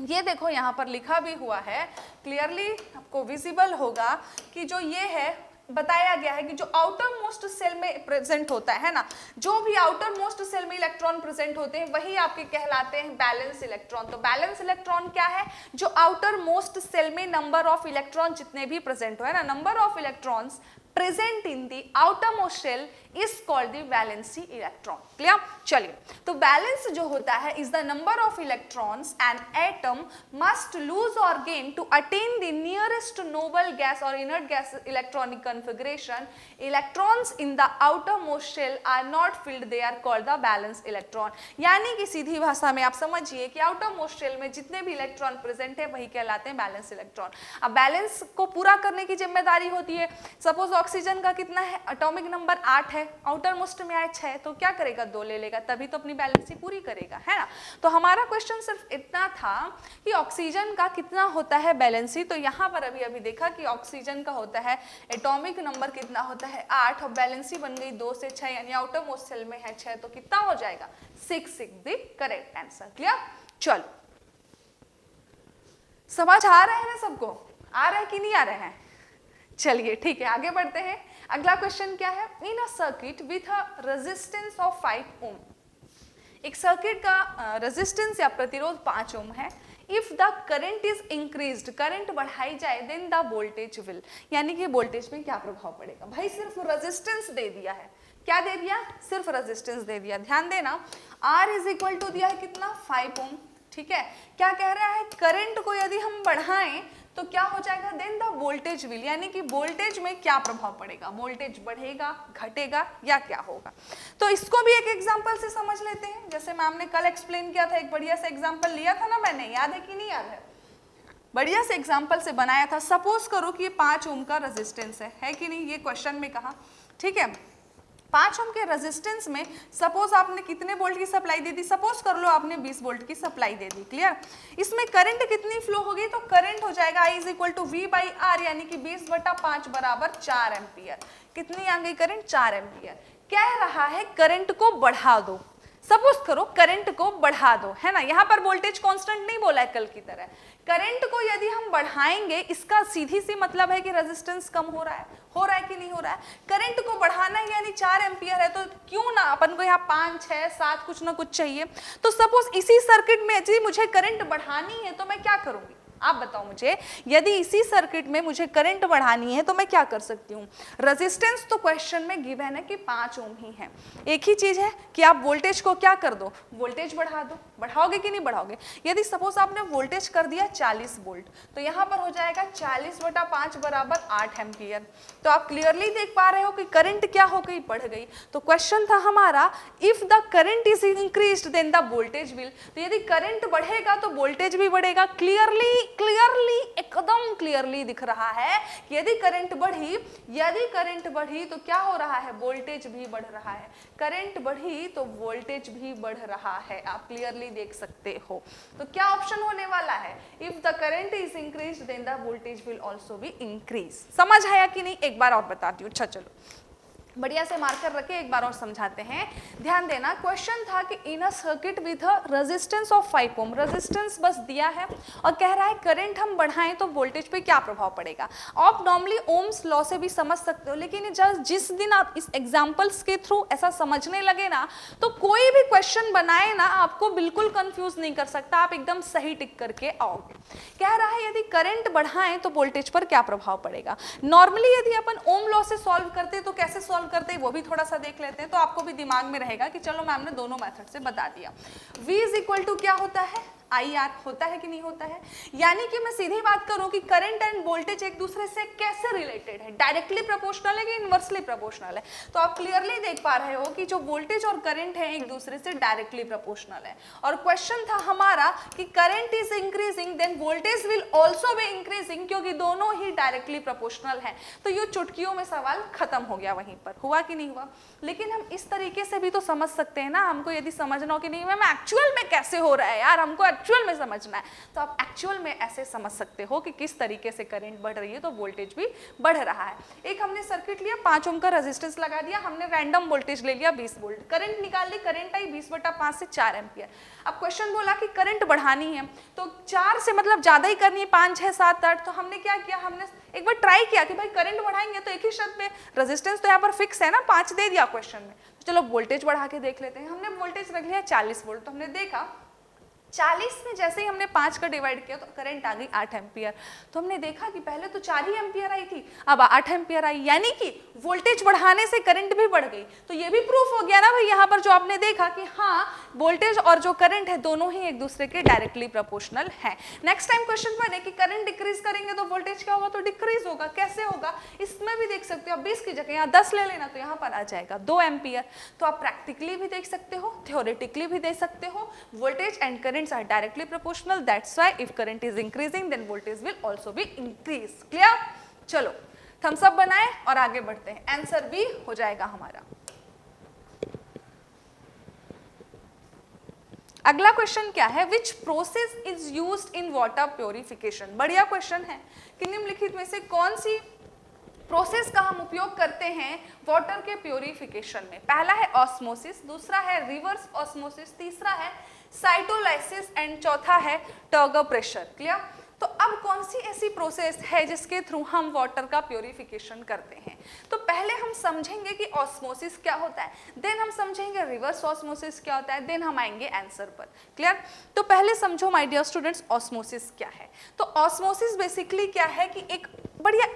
[SPEAKER 1] ये देखो यहाँ पर लिखा भी हुआ है, क्लियरली आपको विजिबल होगा कि जो ये है बताया गया है कि जो आउटर मोस्ट सेल में प्रेजेंट होता है ना, जो भी आउटर मोस्ट सेल में इलेक्ट्रॉन प्रेजेंट होते हैं वही आपके कहलाते हैं बैलेंस इलेक्ट्रॉन। तो बैलेंस इलेक्ट्रॉन क्या है? जो आउटर मोस्ट सेल में नंबर ऑफ इलेक्ट्रॉन जितने भी प्रेजेंट हो, है ना, number of electrons present in the outermost shell is called the valency electron। Clear? चलिए, तो बैलेंस जो होता है is the number of electrons an atom must lose or gain to attain the nearest noble gas or inert gas electronic configuration। electrons in the outermost shell are not filled, they are called the valence electron। यानी कि सीधी भाषा में आप समझिए कि outermost shell में जितने भी इलेक्ट्रॉन प्रेजेंट है वही कहलाते हैं बैलेंस इलेक्ट्रॉन। अब बैलेंस को पूरा करने की जिम्मेदारी होती है, सपोज ऑक्सीजन का कितना है, एटॉमिक नंबर 8 है, आउटर मोस्ट में आए 6, तो क्या करेगा, 2 ले लेगा, तभी तो अपनी बैलेंसी पूरी करेगा, है ना। तो हमारा क्वेश्चन सिर्फ इतना था कि ऑक्सीजन का कितना होता है बैलेंसी। तो यहाँ पर अभी देखा कि ऑक्सीजन का होता है एटॉमिक नंबर कितना होता है 8 और बैलेंसी बन गई 2 से 6, यानी आउटर मोस्ट सेल में है 6, तो कितना हो जाएगा 6 द करेक्ट आंसर। क्लियर? चलो, समझ आ रहा है ना सबको? आ रहा है कि नहीं आ रहा है? चलिए ठीक है, आगे बढ़ते हैं। अगला क्वेश्चन क्या है? In a circuit with a resistance of 5 ohm, एक सर्किट का रेजिस्टेंस या प्रतिरोध 5 ओम है। If the current is increased, current बढ़ाई जाए, देन द वोल्टेज विल, यानी कि वोल्टेज में क्या प्रभाव पड़ेगा? भाई सिर्फ रेजिस्टेंस दे दिया है, क्या दे दिया? सिर्फ रेजिस्टेंस दे दिया। ध्यान देना, R इज इक्वल टू दिया है कितना 5 ओम, ठीक है। क्या कह रहा है? करंट को यदि हम बढ़ाएं तो क्या हो जाएगा? देन द वोल्टेज विल, यानी कि वोल्टेज में क्या प्रभाव पड़ेगा, वोल्टेज बढ़ेगा, घटेगा या क्या होगा। तो इसको भी एक एग्जांपल से समझ लेते हैं। जैसे मैम ने कल एक्सप्लेन किया था, एक बढ़िया सा एग्जांपल लिया था ना मैंने, याद है कि नहीं याद है? बढ़िया से एग्जांपल से बनाया था। सपोज करो कि ये 5 ओम का रेजिस्टेंस है कि नहीं, ये क्वेश्चन में कहा, ठीक है। 5 ओम के रेजिस्टेंस में सपोज आपने कितने वोल्ट की सप्लाई दे दी? सपोज कर लो आपने 20 वोल्ट की सप्लाई दे दी। क्लियर? इसमें करंट कितनी फ्लो होगी? तो करंट हो जाएगा I is equal to V/R, यानी कि 20/5 बराबर 4 एम्पियर। कितनी आ गई करंट? 4 एम्पियर। कह रहा है करंट को बढ़ा दो, सपोज करो करंट को बढ़ा दो, है ना। यहाँ पर वोल्टेज कांस्टेंट नहीं बोला है कल की तरह। करंट को यदि हम बढ़ाएंगे, इसका सीधी सी मतलब है कि रेजिस्टेंस कम हो रहा है कि नहीं हो रहा है? करंट को बढ़ाना है, यानी 4 एम्पियर है, तो क्यों ना अपन को यहाँ 5, 6, 7 कुछ ना कुछ चाहिए। तो सपोज इसी सर्किट में यदि मुझे करंट बढ़ानी है तो मैं क्या करूंगी? आप बताओ मुझे, यदि इसी सर्किट में मुझे करंट बढ़ानी है तो मैं क्या कर सकती हूँ? रेजिस्टेंस तो क्वेश्चन में गिवन है कि 5 ओम ही है। एक ही चीज है कि आप वोल्टेज को क्या कर दो, वोल्टेज बढ़ा दो। बढ़ाओगे कि नहीं बढ़ाओगे? यदि सपोज आपने वोल्टेज कर दिया 40 वोल्ट, तो यहाँ पर हो जाएगा 40/5 बराबर 8 एम्पियर। तो आप क्लियरली देख पा रहे हो कि करंट क्या हो गई? बढ़ गई। तो क्वेश्चन था हमारा, if the current is increased then the voltage will. तो यदि करंट बढ़ेगा तो वोल्टेज भी बढ़ेगा। क्लियरली एकदम क्लियरली दिख रहा है कि यदि करंट बढ़ी तो क्या हो रहा है? वोल्टेज भी बढ़ रहा है। करंट बढ़ी तो वोल्टेज भी बढ़ रहा है, आप क्लियरली देख सकते हो। तो क्या ऑप्शन होने वाला है? If the current is increased then the voltage will also be increase. समझ आया कि नहीं? एक बार और बताती हूँ। अच्छा चलो, बढ़िया से मार्कर रखे, एक बार और समझाते हैं। ध्यान देना, क्वेश्चन था कि in a circuit with a resistance of 5 ohm, resistance बस दिया है और कह रहा है करंट हम बढ़ाएं तो वोल्टेज पे क्या प्रभाव पड़ेगा। आप नॉर्मली ओम्स लॉ से भी समझ सकते हो, लेकिन जिस दिन आप इस एग्जांपल्स के थ्रू ऐसा समझने लगे ना, तो कोई भी क्वेश्चन बनाए ना, आपको बिल्कुल कंफ्यूज नहीं कर सकता, आप एकदम सही टिक करके आओगे। कह रहा है यदि करंट बढ़ाएं तो वोल्टेज पर क्या प्रभाव पड़ेगा। नॉर्मली यदि अपन ओम लॉ से सॉल्व करते तो कैसे सॉल्व करते हैं वो भी थोड़ा सा देख लेते हैं, तो आपको भी दिमाग में रहेगा कि चलो मैम ने दोनों मेथड से बता दिया। V इज इक्वल टू क्या होता है? IR होता है कि नहीं होता है? यानी कि मैं सीधी बात करूं कि करंट एंड वोल्टेज एक दूसरे से कैसे रिलेटेड है, डायरेक्टली प्रोपोर्शनल है कि इनवर्सली प्रोपोर्शनल है। तो आप क्लियरली देख पा रहे हो कि जो वोल्टेज और करंट है एक दूसरे से डायरेक्टली प्रोपोर्शनल है। और क्वेश्चन था हमारा कि current is increasing then voltage will also be increasing, क्योंकि दोनों ही डायरेक्टली प्रोपोर्शनल है। तो ये चुटकियों में सवाल खत्म हो गया, वहीं पर हुआ कि नहीं हुआ। लेकिन हम इस तरीके से भी तो समझ सकते हैं ना, हमको यदि समझना हो कि नहीं मैम एक्चुअल में कैसे हो रहा है यार, हमको एक्चुअल में समझना है तो आप एक्चुअल में ऐसे समझ सकते हो कि किस तरीके से करंट बढ़ रही है तो वोल्टेज भी बढ़ रहा है। एक हमने सर्किट लिया, 5 ओम का रेजिस्टेंस लगा दिया, हमने रैंडम वोल्टेज ले लिया 20 वोल्ट, करंट निकाल ली, करंट आई 20/5 से 4 एम्पियर। अब क्वेश्चन बोला कि करंट बढ़ानी है तो 4 से मतलब ज्यादा ही करनी है, 5 6 7 8, तो हमने क्या किया, हमने एक बार ट्राई किया कि भाई करंट बढ़ाएंगे तो एक ही शर्त में, रेजिस्टेंस तो यहाँ पर फिक्स है ना, 5 दे दिया क्वेश्चन में, तो चलो वोल्टेज बढ़ा के देख लेते हैं। हमने वोल्टेज रख लिया 40 वोल्ट, तो हमने देखा 40 में जैसे ही हमने 5 का डिवाइड किया तो करंट आ गई 8 एम्पियर। तो हमने देखा कि पहले तो 4 ही एम्पियर आई थी, अब 8 एम्पियर आई, यानी कि वोल्टेज बढ़ाने से करंट भी बढ़ गई। तो ये भी प्रूफ हो गया ना भाई यहाँ पर जो आपने देखा कि हाँ वोल्टेज और जो करंट है दोनों ही एक दूसरे के डायरेक्टली प्रोपोर्शनल है। नेक्स्ट टाइम क्वेश्चन बने कि करंट डिक्रीज करेंगे तो वोल्टेज क्या होगा, तो डिक्रीज होगा। कैसे होगा, इसमें भी देख सकते हो, 20 की जगह यहाँ 10 ले लेना तो यहाँ पर आ जाएगा 2 एम्पियर। तो आप प्रैक्टिकली भी देख सकते हो, थ्योरेटिकली भी देख सकते हो, voltage and current are directly proportional, that's why if current is increasing then voltage will also be increase. clear? चलो थम्स अप बनाए और आगे बढ़ते हैं, आंसर भी हो जाएगा हमारा। अगला क्वेश्चन क्या है, which process is used in water purification. बढ़िया क्वेश्चन है कि निम्नलिखित में से कौन सी प्रोसेस का हम उपयोग करते हैं वाटर के प्योरिफिकेशन में। पहला है ऑस्मोसिस, दूसरा है रिवर्स ऑस्मोसिस, तीसरा है साइटोलाइसिस एंड चौथा है टर्गर प्रेशर। क्लियर? तो अब कौन सी ऐसी प्रोसेस है जिसके थ्रू हम वाटर का प्योरिफिकेशन करते हैं। तो पहले हम समझेंगे कि ऑस्मोसिस क्या होता है, देन हम समझेंगे रिवर्स ऑस्मोसिस क्या होता है, देन हम आएंगे आंसर पर। क्लियर? तो पहले समझो माय डियर स्टूडेंट्स ऑस्मोसिस क्या है। तो ऑस्मोसिस बेसिकली क्या है कि एक बढ़िया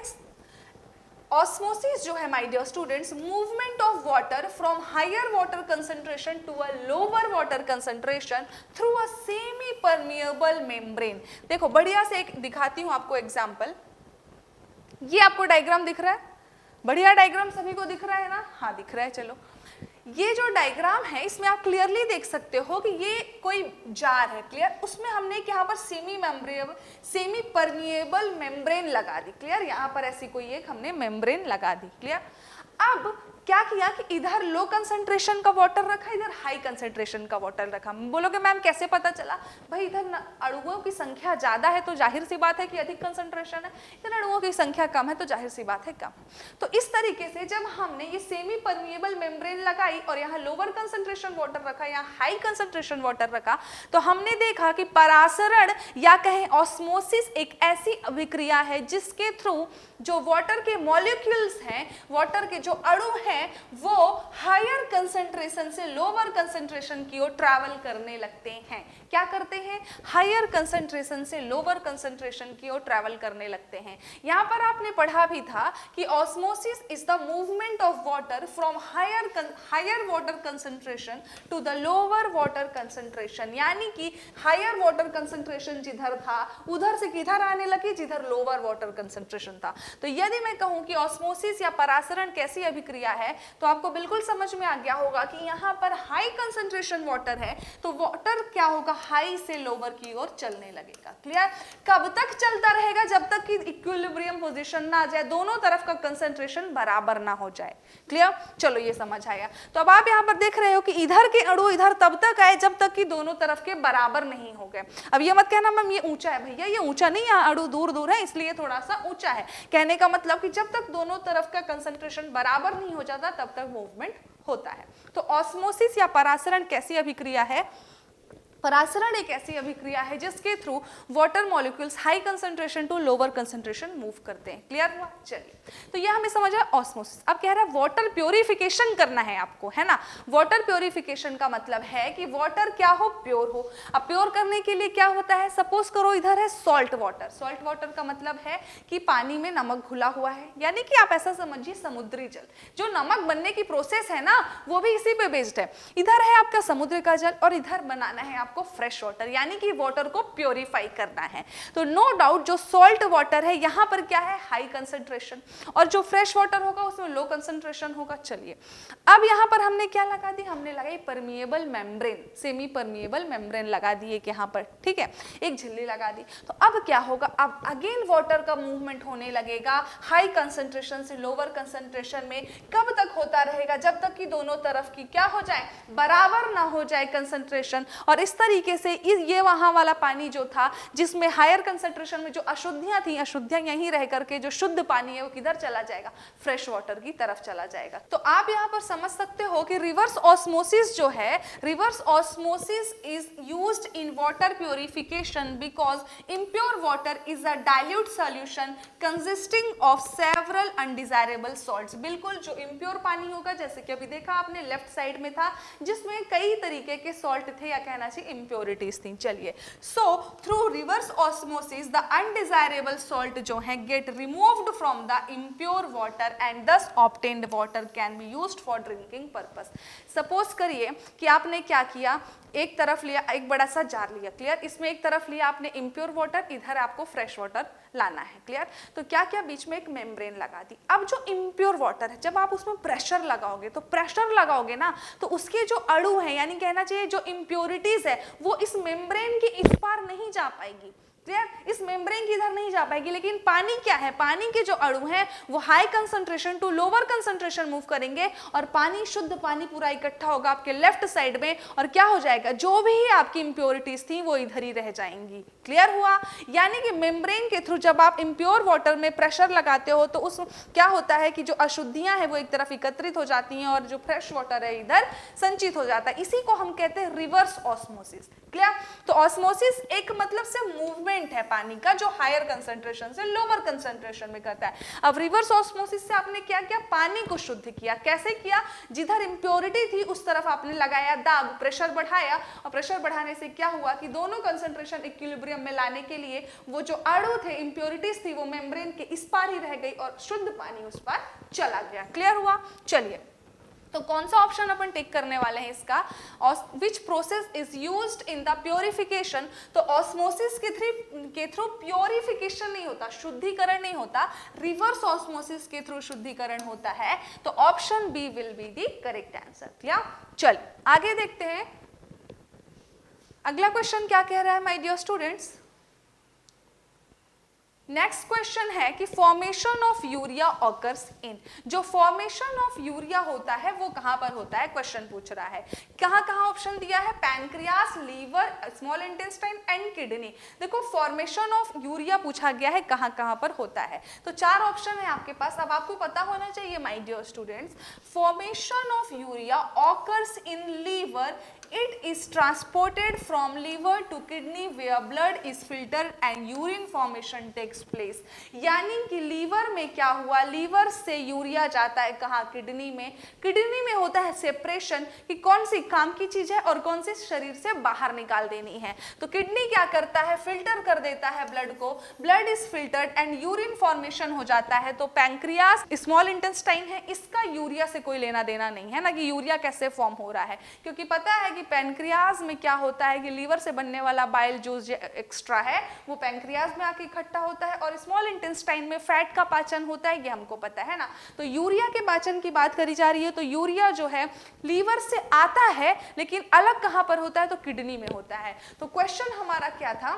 [SPEAKER 1] ऑस्मोसिस जो है my dear students, movement of water from higher water concentration to a lower water concentration through a semi permeable membrane. देखो बढ़िया से एक दिखाती हूं आपको एग्जांपल। ये आपको डायग्राम दिख रहा है, बढ़िया डायग्राम सभी को दिख रहा है ना, हाँ दिख रहा है। चलो ये जो डायग्राम है इसमें आप क्लियरली देख सकते हो कि ये कोई जार है। क्लियर? उसमें हमने यहाँ पर सेमी परमिएबल मेम्ब्रेन लगा दी। क्लियर? यहाँ पर ऐसी कोई एक हमने मेम्ब्रेन लगा दी। क्लियर? अब क्या किया कि इधर लो कंसंट्रेशन का वाटर रखा, इधर हाई कंसंट्रेशन का वाटर रखा। बोलोगे मैम कैसे पता चला, भाई इधर अणुओं की संख्या ज्यादा है तो जाहिर सी बात है कि अधिक कंसंट्रेशन है, इधर अणुओं की संख्या कम है तो जाहिर सी बात है कम। तो इस तरीके से जब हमने ये सेमी परमिएबल मेम्ब्रेन लगाई और यहाँ लोअर कंसंट्रेशन वाटर रखा, यहाँ हाई कंसंट्रेशन वाटर रखा, तो हमने देखा कि परासरण या कहें ऑस्मोसिस एक ऐसी अभिक्रिया है जिसके थ्रू जो वाटर के मॉलिक्यूल्स हैं, वाटर के जो अणु हैं, वो हायर कंसंट्रेशन से लोअर कंसंट्रेशन की ओर ट्रैवल करने लगते हैं। क्या करते हैं, हायर कंसंट्रेशन से लोअर कंसंट्रेशन की ओर ट्रैवल करने लगते हैं। यहां पर आपने पढ़ा भी था कि osmosis is the movement of water from higher water concentration to the lower water concentration, यानी कि हायर वाटर कंसंट्रेशन जिधर था उधर से किधर आने लगी, जिधर लोअर वाटर कंसंट्रेशन था। तो यदि मैं कहूं कि ऑस्मोसिस या परासरण कैसी अभिक्रिया है, तो आपको बिल्कुल समझ में आ गया होगा कि यहाँ पर हाई कंसंट्रेशन वाटर है तो वाटर क्या होगा, हाई से लोअर की ओर चलने लगेगा। क्लियर? कब तक चलता रहेगा, जब तक कि इक्विलिब्रियम पोजीशन ना आ जाए, दोनों तरफ का कंसंट्रेशन बराबर ना हो जाए। क्लियर? चलो ये समझ आया। तो अब आप यहाँ पर देख रहे हो कि इधर के अणु इधर तब तक आए जब तक कि दोनों तरफ के बराबर नहीं हो गए। अब ये मत कहना मैम ये ऊंचा है, भैया ये ऊंचा नहीं, यहाँ अणु दूर दूर है इसलिए थोड़ा सा ऊंचा है। कहने का मतलब कि जब तक दोनों तरफ का कंसंट्रेशन बराबर नहीं हो जाता तब तक मूवमेंट होता है। तो ऑस्मोसिस या परासरण कैसी अभिक्रिया है, परासरण एक ऐसी अभिक्रिया है जिसके through water molecules high concentration to lower concentration move करते हैं। क्लियर हुआ? चलिए, तो ये हमें समझ आया ऑस्मोसिस। अब कह रहा है वाटर प्योरिफिकेशन करना है आपको, है ना। वाटर प्योरिफिकेशन का मतलब है कि वाटर क्या हो, प्योर हो। अब प्योर करने के लिए क्या होता है, सपोज करो इधर है सॉल्ट वाटर। सॉल्ट वाटर का मतलब है कि पानी में नमक घुला हुआ है, यानी कि आप ऐसा समझिए समुद्री जल। जो नमक बनने की प्रोसेस है ना वो भी इसी पे बेस्ड है। इधर है आपका समुद्र का जल और इधर बनाना है को फ्रेश वाटर, यानी कि वाटर को प्योरीफाई करना है। तो नो डाउट जो सॉल्ट वाटर है यहाँ पर क्या है, हाई कंसंट्रेशन, और जो फ्रेश वाटर होगा उसमें लो कंसंट्रेशन होगा। चलिए अब यहाँ पर हमने क्या लगा दी, हमने लगाई permeable membrane, semi permeable membrane लगा दी एक यहाँ पर, ठीक है, एक झिल्ली लगा दी। तो अब क्या होगा, अब अगेन वाटर का मूवमेंट होने लगेगा हाई कंसंट्रेशन से लोअर कंसंट्रेशन में। कब तक होता रहेगा, जब तक कि दोनों तरफ की क्या हो जाए, बराबर ना हो जाए कंसंट्रेशन। और इस तरीके से ये वहां वाला पानी जो था जिसमें हायर कंसंट्रेशन में जो अशुद्धियां थी, अशुद्धियां यहीं रह करके जो शुद्ध पानी है वो किधर चला जाएगा, फ्रेश वाटर की तरफ चला जाएगा। तो आप यहाँ पर समझ सकते हो कि रिवर्स ऑस्मोसिस जो है, reverse osmosis is used in water purification because impure water is a dilute solution consisting of several undesirable salts। बिल्कुल जो impure पानी होगा, जैसे कि अभी देखा आपने लेफ्ट साइड में था, जिसमें कई तरीके के सॉल्ट थे या कहना चाहिए impurities थी। चलिए, so through reverse osmosis the undesirable salt जो है get removed from the impure water and thus obtained water can be used for drinking purpose। Suppose करिए कि आपने क्या किया, एक तरफ लिया, एक बड़ा सा जार लिया, क्लियर, इसमें एक तरफ लिया आपने इम्प्योर वाटर, इधर आपको फ्रेश वाटर लाना है, क्लियर। तो क्या क्या बीच में एक मेम्ब्रेन लगा दी। अब जो इम्प्योर वाटर है, जब आप उसमें प्रेशर लगाओगे, तो प्रेशर लगाओगे ना, तो उसके जो अणु है, यानी कहना चाहिए जो इम्प्योरिटीज है, वो इस मेम्ब्रेन के इस पार नहीं जा पाएगी, क्लियर, इस मेम्ब्रेन की इधर नहीं जा पाएगी। लेकिन पानी क्या है, पानी के जो अणु हैं वो high concentration to lower concentration move करेंगे और पानी, शुद्ध पानी पूरा इकट्ठा होगा आपके लेफ्ट साइड में, और क्या हो जाएगा, जो भी आपकी इंप्योरिटीज थी वो इधर ही रह जाएंगी। क्लियर हुआ। यानी कि मेम्ब्रेन के थ्रू जब आप इम्प्योर वाटर में प्रेशर लगाते हो तो उस क्या होता है कि जो अशुद्धियां हैं वो एक तरफ एकत्रित हो जाती हैं और जो फ्रेश वाटर है इधर संचित हो जाता है। इसी को हम कहते हैं रिवर्स ऑस्मोसिस। क्लियर। तो ऑस्मोसिस एक मतलब से मूवमेंट है पानी का जो हायर कंसंट्रेशन से लोअर कंसंट्रेशन में करता है। अब रिवर्स ऑस्मोसिस से आपने क्या किया, पानी को शुद्ध किया। कैसे किया, जिधर इंप्योरिटी थी उस तरफ आपने लगाया दाब, प्रेशर बढ़ाया, और प्रेशर बढ़ाने से क्या हुआ कि दोनों कंसंट्रेशन इक्विलिब्रियम में लाने के लिए वो जो अणु थे, इंप्योरिटीज थी, वो मेम्ब्रेन के इस पार ही रह गई और शुद्ध पानी उस पार चला गया। क्लियर हुआ। चलिए, तो कौन सा ऑप्शन अपन टिक करने वाले हैं इसका, which process is used in the purification. तो ऑस्मोसिस के थ्रू प्योरिफिकेशन नहीं होता, शुद्धिकरण नहीं होता, रिवर्स ऑस्मोसिस के थ्रू शुद्धिकरण होता है। तो option B will be the correct answer. Clear. चलिए आगे देखते हैं, अगला क्वेश्चन क्या कह रहा है my dear students. Next question है कि formation of urea occurs in. जो फॉर्मेशन ऑफ यूरिया होता है वो कहां पर होता है, क्वेश्चन पूछ रहा है। कहां कहां ऑप्शन दिया है, pancreas, liver, small intestine and kidney. देखो फॉर्मेशन ऑफ यूरिया पूछा गया है कहां कहां पर होता है, तो चार ऑप्शन है आपके पास। अब आपको पता होना चाहिए my dear students, formation of urea occurs in liver, it is transported from liver to kidney where blood is filtered and urine formation takes place। यानी कि लीवर में क्या हुआ, लीवर से यूरिया जाता है कहाँ, किडनी में। किडनी में होता है सेपरेशन कि कौन सी काम की चीज है और कौन सी शरीर से बाहर निकाल देनी है। तो किडनी क्या करता है, फिल्टर कर देता है ब्लड को, blood is filtered and urine formation हो जाता है। तो पैंक्रियास, स्मॉल इंटेस्टाइन है, इसका यूरिया से कोई लेना देना नहीं है ना, कि यूरिया कैसे फॉर्म हो रहा है, क्योंकि पता है कि पैनक्रियाज में क्या होता है कि लीवर से बनने वाला बाइल जूस एक्स्ट्रा है वो पैनक्रियाज में आके इकट्ठा होता है, और स्मॉल इंटेस्टाइन में फैट का पाचन होता है, ये हमको पता है ना। तो यूरिया के पाचन की बात करी जा रही है, तो यूरिया जो है लीवर से आता है लेकिन अलग कहां पर होता है, तो किडनी में होता है। तो क्वेश्चन हमारा क्या था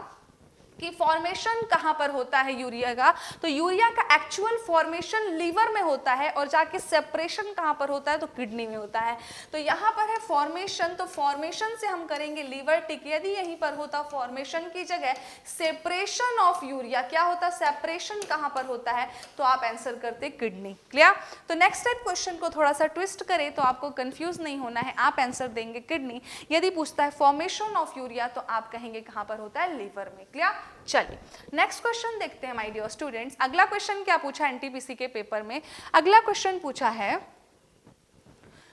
[SPEAKER 1] कि फॉर्मेशन कहां पर होता है यूरिया का, तो यूरिया का एक्चुअल फॉर्मेशन लीवर में होता है और जाके सेपरेशन कहां पर होता है, तो किडनी में होता है। तो यहां पर है फॉर्मेशन, तो फॉर्मेशन से हम करेंगे लीवर टिक। यदि यहीं पर होता फॉर्मेशन की जगह सेपरेशन ऑफ यूरिया, क्या होता, सेपरेशन कहां पर होता है, तो आप आंसर करते किडनी। क्लियर। तो नेक्स्ट टाइप क्वेश्चन को थोड़ा सा ट्विस्ट करें तो आपको कंफ्यूज नहीं होना है, आप आंसर देंगे किडनी। यदि पूछता है फॉर्मेशन ऑफ यूरिया तो आप कहेंगे कहां पर होता है, लीवर में। क्लियर। चलिए नेक्स्ट क्वेश्चन देखते हैं माय डियर स्टूडेंट्स। अगला क्वेश्चन क्या पूछा एनटीपीसी के पेपर में, अगला क्वेश्चन पूछा है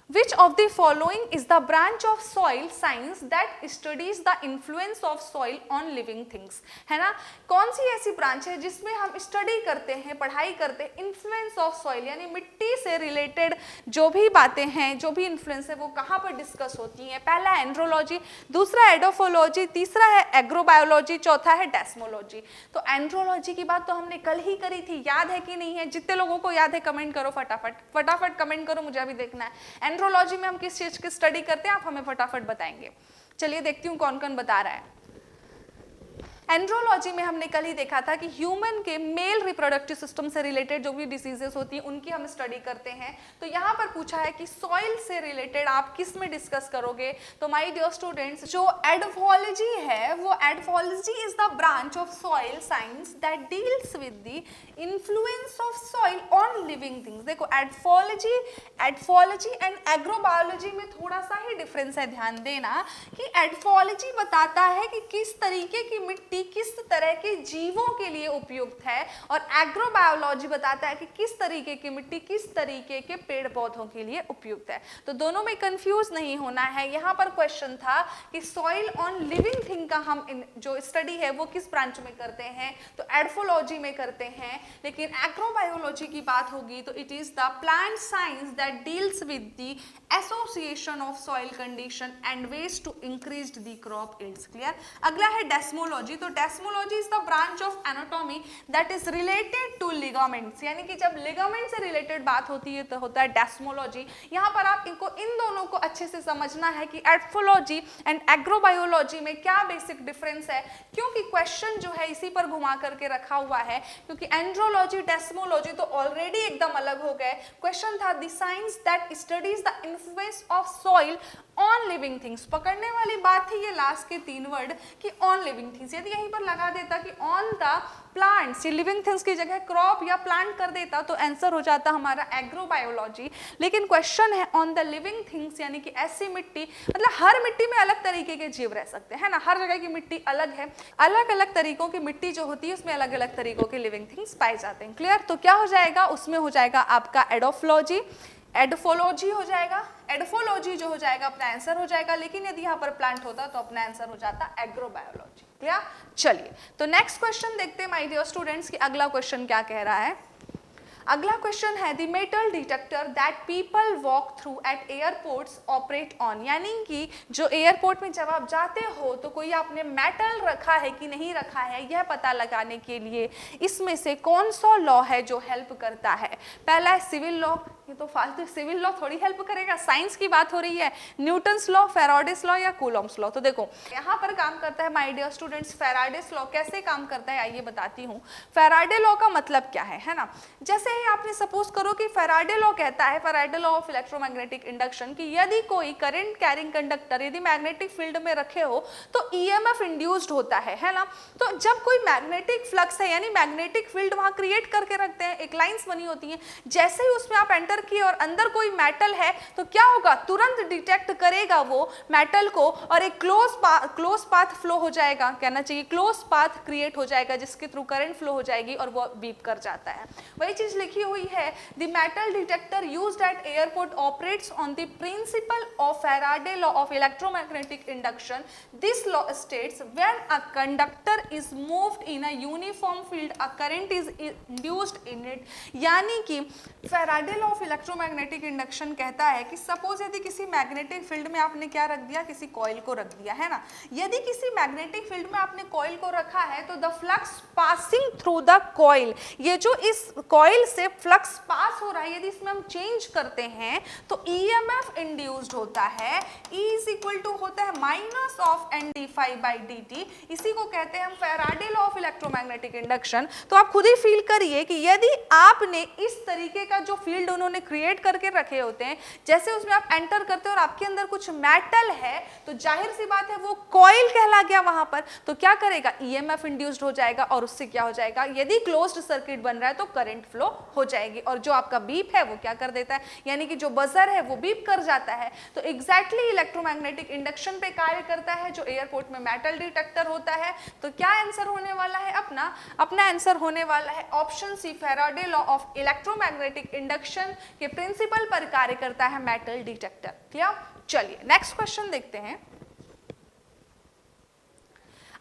[SPEAKER 1] Which of the following is the branch of soil science that studies the influence of soil on living things? है ना, कौन सी ऐसी ब्रांच है जिसमें हम स्टडी करते हैं, पढ़ाई करते हैं इन्फ्लुएंस ऑफ सॉइल, यानी मिट्टी से रिलेटेड जो भी बातें हैं, जो भी इन्फ्लुएंस है वो कहाँ पर डिस्कस होती हैं। पहला एंड्रोलॉजी, दूसरा एडोफोलॉजी, तीसरा है एग्रोबायोलॉजी, चौथा है डेस्मोलॉजी। तो एंड्रोलॉजी की बात तो हमने कल ही करी थी, याद है कि नहीं है, जितने लोगों को याद है कमेंट करो, फटाफट फटाफट कमेंट करो, मुझे अभी देखना है एंड्रोलॉजी में हम किस चीज की स्टडी करते हैं, आप हमें फटाफट बताएंगे। चलिए देखती हूँ कौन कौन बता रहा है। एंड्रोलॉजी में हमने कल ही देखा था कि ह्यूमन के मेल रिप्रोडक्टिव सिस्टम से रिलेटेड जो भी डिसीजेस होती हैं उनकी हम स्टडी करते हैं। तो यहाँ पर पूछा है कि सॉइल से रिलेटेड आप किस में डिस्कस करोगे। तो माय डियर स्टूडेंट्स, जो एडफोलॉजी है वो edaphology is the branch of soil science that deals with the influence of soil on living things. देखो एडफोलॉजी एंड एग्रोबायोलॉजी में थोड़ा सा ही डिफरेंस है, ध्यान देना कि एडफोलॉजी बताता है कि किस तरीके की मिट्टी किस तरह के जीवों के लिए उपयुक्त है, और एग्रोबायोलॉजी बताता है कि किस तरीके की मिट्टी किस तरीके के पेड़ पौधों के लिए उपयुक्त है। तो दोनों में कंफ्यूज नहीं होना है। यहाँ पर क्वेश्चन था कि सॉइल ऑन लिविंग थिंग का हम जो स्टडी है वो किस ब्रांच में करते हैं, तो एडफोलॉजी में करते हैं। लेकिन एग्रोबायोलॉजी की बात होगी तो it is the plant science that deals with the association of soil condition and ways to increase the crop yields. Clear. अगला है डेस्मोलॉजी। तो desmology is the branch of anatomy that is related to ligaments, यानी कि जब ligament से related बात होती है तो होता है डेस्मोलॉजी। यहाँ पर आप इन दोनों को अच्छे से समझना है कि एडफोलॉजी एंड एग्रोबायोलॉजी में क्या बेसिक डिफरेंस है, क्योंकि क्वेश्चन जो है इसी पर घुमा करके रखा हुआ है। क्योंकि एंड्रोलॉजी डेस्मोलॉजी तो ऑलरेडी एकदम अलग हो गए। क्वेश्चन था the science that studies the influence of soil on living things. पकड़ने वाली बात थी ये लास्ट के 3 वर्ड कि ऑन लिविंग थिंग्स। यदि यहीं पर लगा देता कि ऑन द प्लांट्स, ये लिविंग थिंग्स की जगह क्रॉप या प्लांट कर देता तो आंसर हो जाता हमारा एग्रोबायोलॉजी। लेकिन क्वेश्चन है ऑन द लिविंग थिंग्स, यानी कि ऐसी मिट्टी, मतलब हर मिट्टी में अलग तरीके के जीव रह सकते हैं ना, हर जगह की मिट्टी अलग है, अलग अलग तरीकों की मिट्टी जो होती है उसमें अलग अलग तरीकों के लिविंग थिंग्स पाए जाते हैं। क्लियर। तो क्या हो जाएगा, उसमें हो जाएगा आपका एडोफोलॉजी, एडफोलॉजी हो जाएगा, एडफोलॉजी जो हो जाएगा अपना आंसर हो जाएगा। लेकिन यदि यहाँ पर प्लांट होता तो अपना आंसर हो जाता एग्रोबायोलॉजी। क्लियर। चलिए तो नेक्स्ट क्वेश्चन देखते हैं माय डियर स्टूडेंट्स कि अगला क्वेश्चन क्या कह रहा है। अगला क्वेश्चन है the metal detector that people walk through at airports operate on, यानी कि जो एयरपोर्ट में जब आप जाते हो तो कोई आपने मेटल रखा है कि नहीं रखा है यह पता लगाने के लिए इसमें से कौन सा लॉ है जो हेल्प करता है। पहला है सिविल लॉ, ये तो फालतू सिविल लॉ थोड़ी हेल्प करेगा, साइंस की बात हो रही है। न्यूटन्स लॉ, फैराडेस लॉ या कूलॉम्स लॉ। तो देखो यहाँ पर काम करता है my dear students Faraday's law. कैसे काम करता है आइए बताती हूँ। फैराडे लॉ का मतलब क्या है ना। जैसे ही आपने सपोज करो कि फैराडे लॉ कहता है, Faraday law of electromagnetic induction, कि यदि कोई करंट कैरिंग कंडक्टर यदि मैग्नेटिक फील्ड में रखे हो तो ईएमएफ इंड्यूस्ड होता है ना। तो जब कोई मैग्नेटिक फ्लक्स है यानी मैग्नेटिक फील्ड वहां क्रिएट करके रखते हैं, एक लाइंस बनी होती हैं, जैसे ही उसमें आप एंटर किए और अंदर कोई मेटल है तो क्या होगा, तुरंत डिटेक्ट करेगा वो मेटल को और एक क्लोज पाथ फ्लो हो जाएगा, कहना चाहिए क्लोज पाथ क्रिएट हो जाएगा जिसके थ्रू करंट फ्लो हो जाएगी और वो बीप कर जाता है। वही चीज लिखी हुई है, the metal detector used eight airport operates on the principle of Faraday law of electromagnetic induction. This law states when a conductor is moved in a uniform field a current is induced in it. यानी कि Faraday law of electromagnetic induction कहता है कि suppose यदि किसी magnetic field में आपने क्या रख दिया, किसी कॉइल को रख दिया है ना। यदि किसी मैग्नेटिक फील्ड में आपने कॉइल को रखा है तो the flux passing through the coil, ये जो इस कॉइल से फ्लक्स पास हो रहा है यदि इसमें हम चेंज करते हैं तो ईएमएफ इंड्यूस्ड होता है। E इज इक्वल टू होता है माइनस ऑफ NdΦ/dt। इसी को कहते हैं हम Faraday law of electromagnetic induction. तो आप खुद ही फील करिए कि यदि आपने इस तरीके का जो फील्ड उन्होंने क्रिएट करके रखे होते हैं, जैसे उसमें आप एंटर करते हो और आपके अंदर कुछ मेटल है तो जाहिर सी बात है वो कॉइल कहला गया वहां पर, तो क्या करेगा, ईएमएफ इंड्यूस्ड हो जाएगा और उससे क्या हो जाएगा, यदि क्लोज्ड सर्किट बन रहा है तो करंट फ्लो हो जाएगी और जो आपका बीप है वो क्या कर देता है, यानी कि जो बजर है वो बीप कर जाता है। तो एग्जैक्टली इलेक्ट्रोमैग्नेटिक इंडक्शन पे कार्य करता है जो एयरपोर्ट में मेटल डिटेक्टर होता है। तो क्या आंसर होने वाला है अपना आंसर होने वाला है option C, Faraday law of electromagnetic induction के प्रिंसिपल पर कार्य करता है मेटल डिटेक्टर। क्लियर। चलिए नेक्स्ट क्वेश्चन देखते हैं।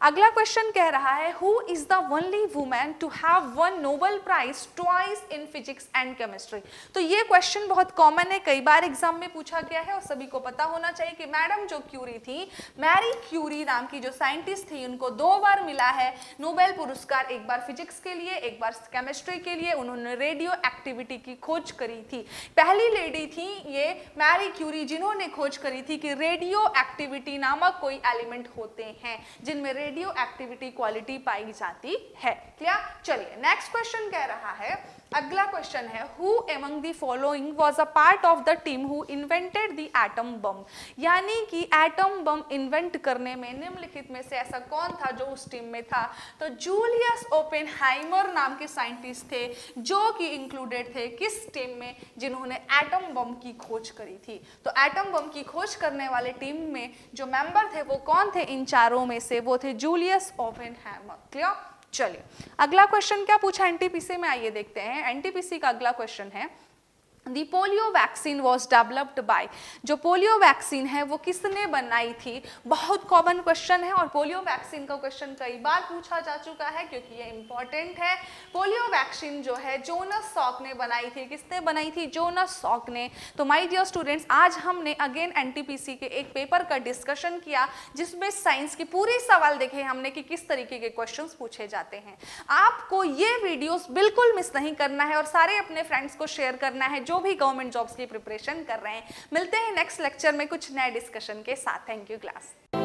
[SPEAKER 1] अगला क्वेश्चन कह रहा है who is the only women to have won Nobel prize twice in physics and chemistry. तो ये क्वेश्चन बहुत कॉमन है, कई बार एग्जाम में पूछा गया है और सभी को पता होना चाहिए कि मैडम जो क्यूरी थी, मैरी क्यूरी नाम की जो साइंटिस्ट थी, उनको 2 बार मिला है नोबेल पुरस्कार, एक बार फिजिक्स के लिए एक बार केमिस्ट्री के लिए। उन्होंने रेडियो एक्टिविटी की खोज करी थी, पहली लेडी थी ये मैरी क्यूरी जिन्होंने खोज करी थी कि रेडियो एक्टिविटी नामक कोई एलिमेंट होते हैं जिनमें रेडियो एक्टिविटी क्वालिटी पाई जाती है। क्लियर? चलिए नेक्स्ट क्वेश्चन कह रहा है, अगला क्वेश्चन है, who among the following was a part of the team who invented the atom bomb. यानी कि एटम बम इन्वेंट करने में निम्नलिखित में से ऐसा कौन था जो उस टीम में था? तो जूलियस ओपेनहाइमर नाम के साइंटिस्ट थे जो कि इंक्लूडेड थे किस टीम में? जिन्होंने एटम बम की खोज करी थी। तो एटम बम की खोज करने वाले टीम में जो मेंबर थे वो कौन थे? इन चारों में से वो थे जूलियस ओपेनहाइमर। क्लियर? चलिए अगला क्वेश्चन क्या पूछा एनटीपीसी में, आइए देखते हैं। एनटीपीसी का अगला क्वेश्चन है, The polio vaccine was developed by. जो पोलियो वैक्सीन है वो किसने बनाई थी? बहुत कॉमन क्वेश्चन है और पोलियो वैक्सीन का क्वेश्चन कई बार पूछा जा चुका है क्योंकि ये इंपॉर्टेंट है। पोलियो वैक्सीन जो है जोनास सॉक ने बनाई थी। किसने बनाई थी? जोनास सॉक ने। तो माय डियर स्टूडेंट्स, आज हमने अगेन एनटीपीसी के एक पेपर का डिस्कशन किया जिसमें साइंस की पूरी सवाल देखे हमने कि किस तरीके के क्वेश्चंस पूछे जाते हैं। आपको ये वीडियोस बिल्कुल मिस नहीं करना है और सारे अपने फ्रेंड्स को शेयर करना है जो भी गवर्नमेंट जॉब्स की प्रिपरेशन कर रहे हैं। मिलते हैं नेक्स्ट लेक्चर में कुछ नए डिस्कशन के साथ। Thank you class.